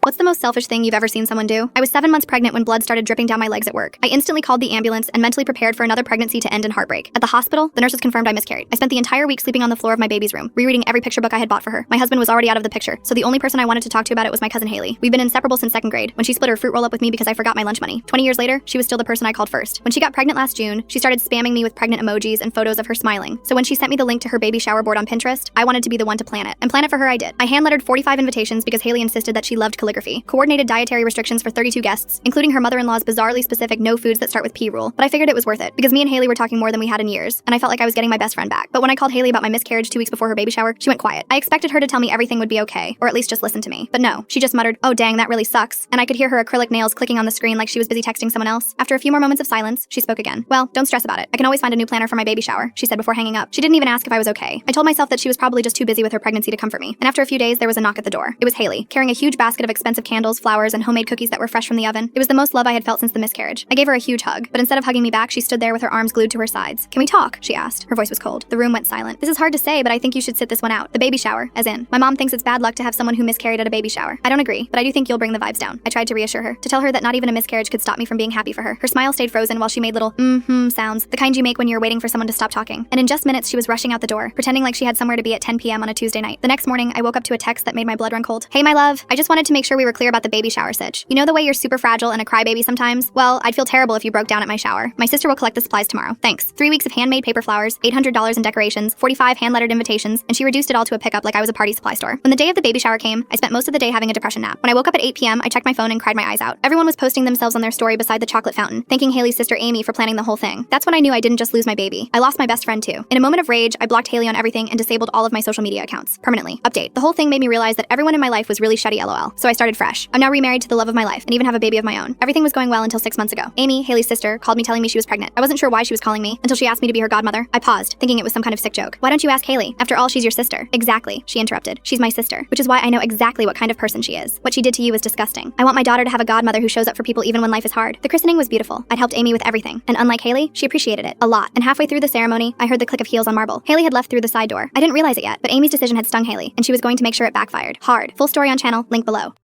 What's the most selfish thing you've ever seen someone do? I was 7 months pregnant when blood started dripping down my legs at work. I instantly called the ambulance and mentally prepared for another pregnancy to end in heartbreak. At the hospital, the nurses confirmed I miscarried. I spent the entire week sleeping on the floor of my baby's room, rereading every picture book I had bought for her. My husband was already out of the picture, so the only person I wanted to talk to about it was my cousin Haley. We've been inseparable since 2nd grade, when she split her fruit roll up with me because I forgot my lunch money. 20 years later, she was still the person I called first. When she got pregnant last June, she started spamming me with pregnant emojis and photos of her smiling. So when she sent me the link to her baby shower board on Pinterest, I wanted to be the one to plan it. And plan it for her I did. I hand-lettered 45 invitations because Haley insisted that she loved calligraphy. Coordinated dietary restrictions for 32 guests, including her mother-in-law's bizarrely specific no foods that start with P rule. But I figured it was worth it, because me and Haley were talking more than we had in years, and I felt like I was getting my best friend back. But when I called Haley about my miscarriage 2 weeks before her baby shower, she went quiet. I expected her to tell me everything would be okay, or at least just listen to me. But no, she just muttered, "Oh dang, that really sucks." And I could hear her acrylic nails clicking on the screen like she was busy texting someone else. After a few more moments of silence, she spoke again. "Well, don't stress about it. I can always find a new planner for my baby shower," she said before hanging up. She didn't even ask if I was okay. I told myself that she was probably just too busy with her pregnancy to comfort me. And after a few days, there was a knock at the door. It was Haley, carrying a huge basket of expensive candles, flowers, and homemade cookies that were fresh from the oven. It was the most love I had felt since the miscarriage. I gave her a huge hug, but instead of hugging me back, she stood there with her arms glued to her sides. "Can we talk?" she asked. Her voice was cold. The room went silent. "This is hard to say, but I think you should sit this one out. The baby shower, as in. My mom thinks it's bad luck to have someone who miscarried at a baby shower. I don't agree, but I do think you'll bring the vibes down." I tried to reassure her, to tell her that not even a miscarriage could stop me from being happy for her. Her smile stayed frozen while she made little sounds, the kind you make when you're waiting for someone to stop talking. And in just minutes, she was rushing out the door, pretending like she had somewhere to be at 10 p.m. on a Tuesday night. The next morning, I woke up to a text that made my blood run cold. "Hey, my love, I just wanted to make sure we were clear about the baby shower sitch. You know the way you're super fragile and a crybaby sometimes? Well, I'd feel terrible if you broke down at my shower. My sister will collect the supplies tomorrow. Thanks. 3 weeks of handmade paper flowers, $800 in decorations, 45 hand-lettered invitations, and she reduced it all to a pickup like I was a party supply store." When the day of the baby shower came, I spent most of the day having a depression nap. When I woke up at 8 p.m., I checked my phone and cried my eyes out. Everyone was posting themselves on their story beside the chocolate fountain, thanking Haley's sister Amy for planning the whole thing. That's when I knew I didn't just lose my baby. I lost my best friend too. In a moment of rage, I blocked Haley on everything and disabled all of my social media accounts. Permanently. Update. The whole thing made me realize that everyone in my life was really shitty LOL. So I started fresh. I'm now remarried to the love of my life and even have a baby of my own. Everything was going well until 6 months ago. Amy, Haley's sister, called me telling me she was pregnant. I wasn't sure why she was calling me until she asked me to be her godmother. I paused, thinking it was some kind of sick joke. "Why don't you ask Haley? After all, she's your sister." "Exactly," she interrupted. "She's my sister, which is why I know exactly what kind of person she is. What she did to you is disgusting. I want my daughter to have a godmother who shows up for people even when life is hard." The christening was beautiful. I'd helped Amy with everything, and unlike Haley, she appreciated it a lot. And halfway through the ceremony, I heard the click of heels on marble. Haley had left through the side door. I didn't realize it yet, but Amy's decision had stung Haley, and she was going to make sure it backfired. Hard. Full story on channel, link below.